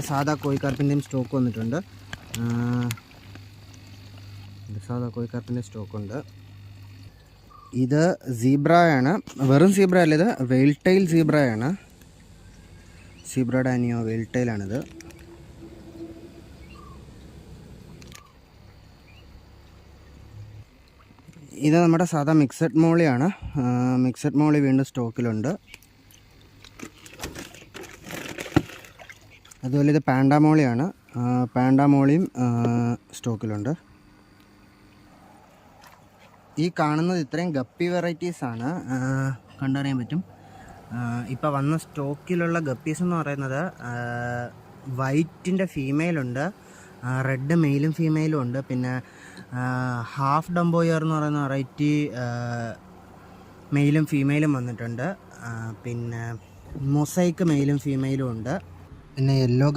സാധാ കോഴിക്കാർപ്പിൻ്റെയും സ്റ്റോക്ക് വന്നിട്ടുണ്ട്. സാധാ കോഴിക്കാർപ്പിൻ്റെ സ്റ്റോക്കുണ്ട്. ഇത് സീബ്രയാണ്, വെറും സീബ്ര അല്ല, ഇത് വെയിൽടെയിൽ സീബ്രയാണ്. സീബ്ര ഡാനിയോ വെയിൽടെയിലാണിത്. ഇത് നമ്മുടെ സാധാ മിക്സഡ് മോളിയാണ്. മിക്സഡ് മോളി വീണ്ടും സ്റ്റോക്കിലുണ്ട്. അതുപോലെ ഇത് പാൻഡാമോളിയാണ്. പാൻഡാമോളിയും സ്റ്റോക്കിലുണ്ട്. ഈ കാണുന്നത് ഇത്രയും ഗപ്പി വെറൈറ്റീസാണ്, കണ്ടറിയാൻ പറ്റും. ഇപ്പോൾ വന്ന സ്റ്റോക്കിലുള്ള ഗപ്പീസ് എന്ന് പറയുന്നത് വൈറ്റിൻ്റെ ഫീമെയിലുണ്ട്, റെഡ് മെയിലും ഫീമെയിലും ഉണ്ട്. പിന്നെ ഹാഫ് ഡംബോയർ എന്ന് പറയുന്ന വെറൈറ്റി മെയിലും ഫീമെയിലും വന്നിട്ടുണ്ട്. പിന്നെ മൊസൈക്ക് മെയിലും ഫീമെയിലും ഉണ്ട്. പിന്നെ യെല്ലോ